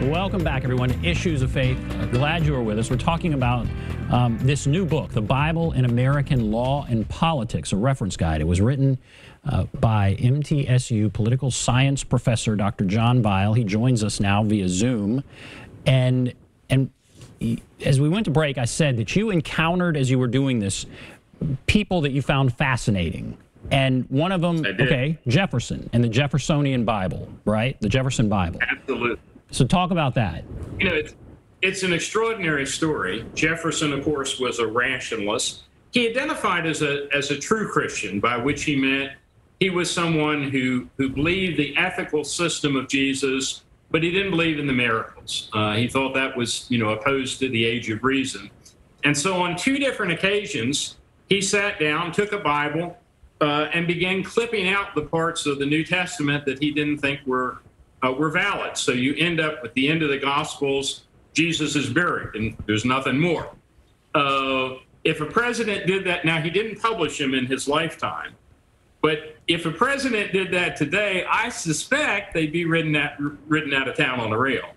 Welcome back, everyone. Issues of Faith. Glad you are with us. We're talking about this new book, The Bible in American Law and Politics, a reference guide. It was written by MTSU Political Science Professor Dr. John Weil. He joins us now via Zoom. And as we went to break, I said that you encountered, as you were doing this, people that you found fascinating. And one of them, okay, Jefferson and the Jeffersonian Bible, right? The Jefferson Bible. Absolutely. So talk about that. You know, it's an extraordinary story. Jefferson, of course, was a rationalist. He identified as a true Christian, by which he meant he was someone who believed the ethical system of Jesus, but he didn't believe in the miracles. He thought that was, opposed to the age of reason. And so on two different occasions, he sat down, took a Bible, and began clipping out the parts of the New Testament that he didn't think were valid. So you end up at the end of the Gospels, Jesus is buried, and there's nothing more. If a president did that, now he didn't publish them in his lifetime, but if a president did that today, I suspect they'd be ridden out of town on a rail.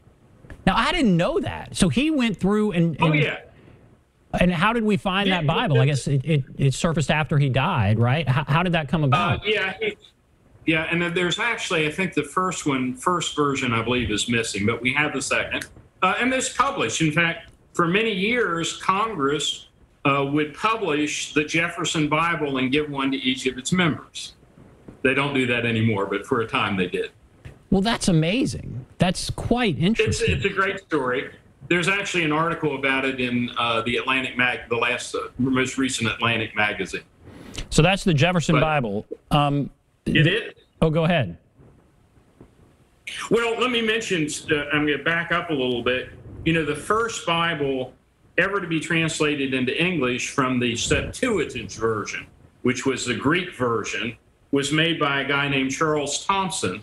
Now, I didn't know that. So he went through and oh, yeah. And how did we find that Bible? I guess it surfaced after he died, right? How did that come about? Yeah, and then there's actually, I think the first version, I believe, is missing, but we have the second. And it's published. In fact, for many years, Congress would publish the Jefferson Bible and give one to each of its members. They don't do that anymore, but for a time they did. Well, that's amazing. That's quite interesting. It's a great story. There's actually an article about it in the Atlantic the most recent Atlantic magazine. So that's the Jefferson Bible. It is? Oh, go ahead. Well, let me mention, I'm going to back up a little bit. The first Bible ever to be translated into English from the Septuagint version, which was the Greek version, was made by a guy named Charles Thompson,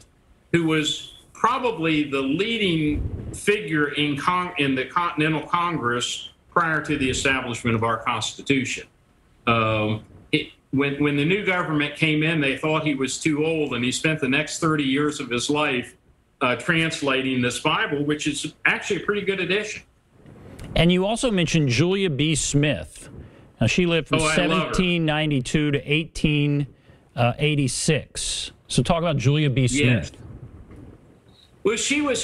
who was probably the leading figure in the Continental Congress prior to the establishment of our Constitution. When the new government came in, they thought he was too old, and he spent the next 30 years of his life translating this Bible, which is actually a pretty good edition. And you also mentioned Julia B. Smith. Now, she lived from 1792 to 1886. So talk about Julia B. Smith. Yes. Well,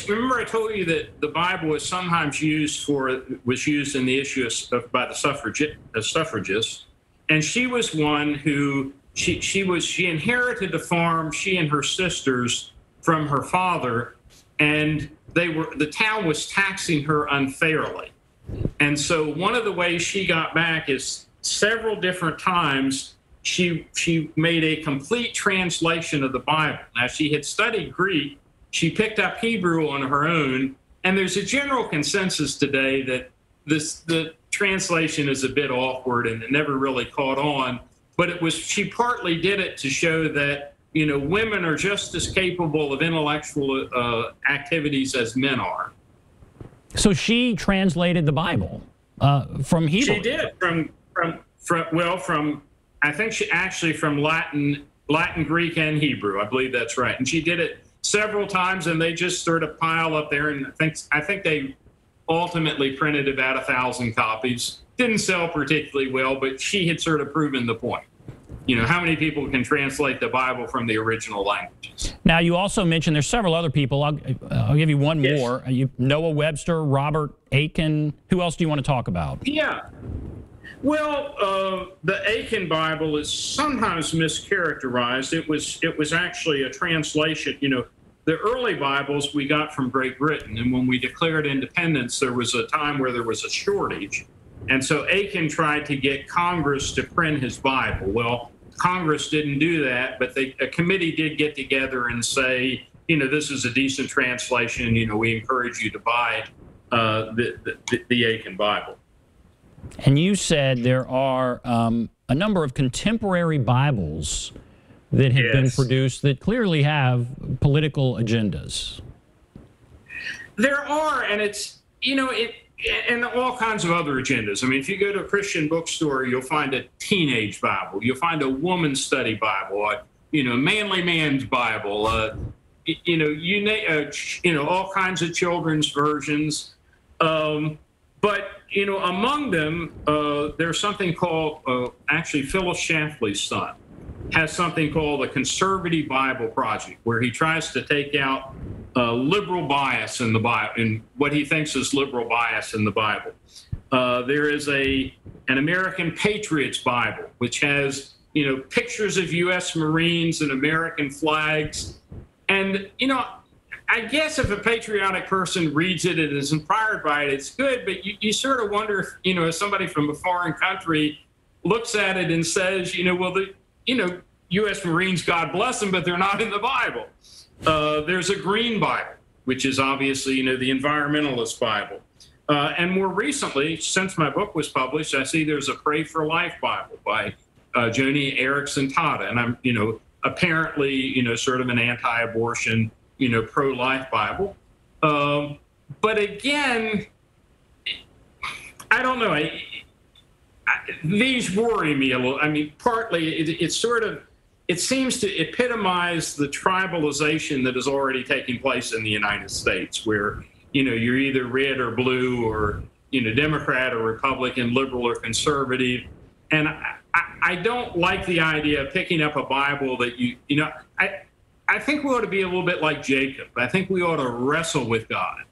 remember I told you that the Bible was sometimes used in the issue by the suffragists. And she was one who, she inherited the farm, she and her sisters, from her father, and the town was taxing her unfairly. And so one of the ways she got back is several different times she made a complete translation of the Bible. Now, she had studied Greek, she picked up Hebrew on her own, and there's a general consensus today that the translation is a bit awkward and it never really caught on, but she partly did it to show that women are just as capable of intellectual activities as men are. So she translated the Bible from Hebrew. She did from I think she actually from Latin, Greek, and Hebrew. I believe that's right. And she did it several times, and they just sort of pile up there. And I think they ultimately printed about 1,000 copies. Didn't sell particularly well, but she had sort of proven the point. How many people can translate the Bible from the original languages? Now, you also mentioned there's several other people. I'll give you one more. Noah Webster, Robert Aiken. Who else do you want to talk about? Yeah. Well, the Aiken Bible is sometimes mischaracterized. It was actually a translation. The early Bibles we got from Great Britain, and when we declared independence, there was a time where there was a shortage. And so Aiken tried to get Congress to print his Bible. Well, Congress didn't do that, but a committee did get together and say, this is a decent translation. We encourage you to buy the Aiken Bible. And you said there are a number of contemporary Bibles that have been produced that clearly have political agendas. There are, and it's, and all kinds of other agendas. I mean, if you go to a Christian bookstore, you'll find a teenage Bible. You'll find a woman's study Bible, a manly man's Bible, all kinds of children's versions. But among them, there's something called, actually Phyllis Schlafly's son has something called the Conservative Bible Project, where he tries to take out liberal bias in the Bible, in what he thinks is liberal bias in the Bible. There is an American Patriots Bible, which has pictures of U.S. Marines and American flags. And I guess if a patriotic person reads it and is inspired by it, it's good. But you sort of wonder if somebody from a foreign country looks at it and says, U.S. Marines, God bless them, but they're not in the Bible. There's a Green Bible, which is obviously, the environmentalist Bible. And more recently, since my book was published, I see there's a Pray for Life Bible by Joni Eareckson Tada. And I'm, apparently, sort of an anti-abortion, pro-life Bible. But again, I don't know. These worry me a little. I mean, partly it seems to epitomize the tribalization that is already taking place in the United States, where, you're either red or blue or, Democrat or Republican, liberal or conservative. And I don't like the idea of picking up a Bible that I think we ought to be a little bit like Jacob. I think we ought to wrestle with God,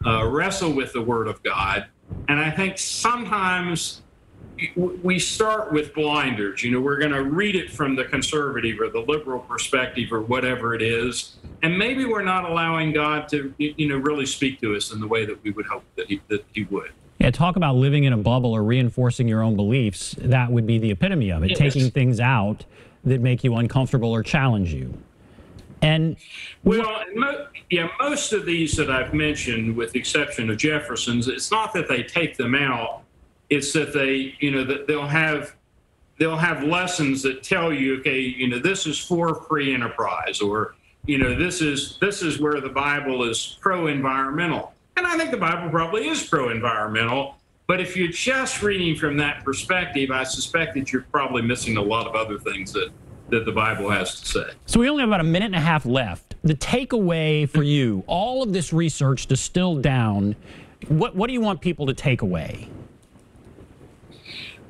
wrestle with the Word of God. And I think sometimes we start with blinders. We're going to read it from the conservative or the liberal perspective or whatever it is. And maybe we're not allowing God to, really speak to us in the way that we would hope that he would. Yeah, talk about living in a bubble or reinforcing your own beliefs. That would be the epitome of it, Yes. Taking things out that make you uncomfortable or challenge you. And most of these that I've mentioned, with the exception of Jefferson's, it's not that they take them out. It's that they, that they'll have lessons that tell you, okay, this is for free enterprise, or, this is where the Bible is pro-environmental. And I think the Bible probably is pro-environmental. But if you're just reading from that perspective, I suspect that you're probably missing a lot of other things that the Bible has to say. So we only have about a minute and a half left. The takeaway for you, all of this research distilled down, what do you want people to take away?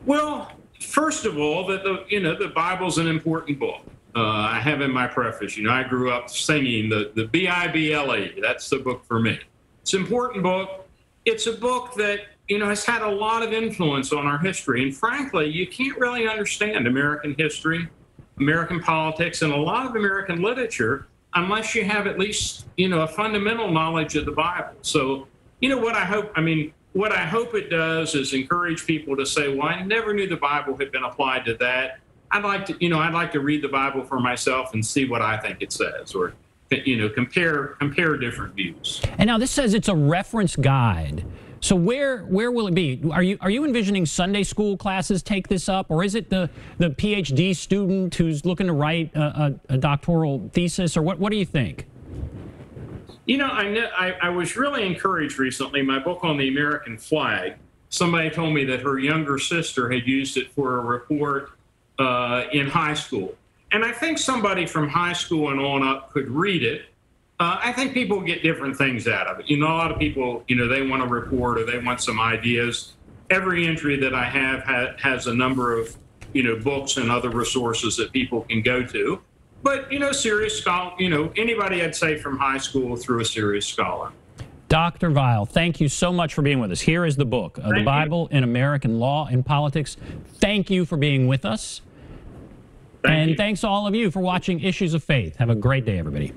Well, first of all, that the Bible's an important book. I have in my preface, I grew up singing the B-I-B-L-E. That's the book for me. It's an important book. It's a book that, has had a lot of influence on our history. And frankly, you can't really understand American history, American politics, and a lot of American literature unless you have at least, a fundamental knowledge of the Bible. So, what I hope it does is encourage people to say, well, I never knew the Bible had been applied to that. I'd like to read the Bible for myself and see what I think it says, or, compare different views. And now this says it's a reference guide. So where will it be? Are you envisioning Sunday school classes take this up, or is it the PhD student who's looking to write a doctoral thesis, or what do you think? I was really encouraged recently. My book on the American flag, somebody told me that her younger sister had used it for a report in high school. And I think somebody from high school and on up could read it. I think people get different things out of it. A lot of people, they want a report or they want some ideas. Every entry that I have has a number of, books and other resources that people can go to. But, serious scholar, anybody I'd say from high school through a serious scholar. Dr. Weil, thank you so much for being with us. Here is the book, The Bible in American Law and Politics. Thank you for being with us. Thank you. Thanks to all of you for watching Issues of Faith. Have a great day, everybody.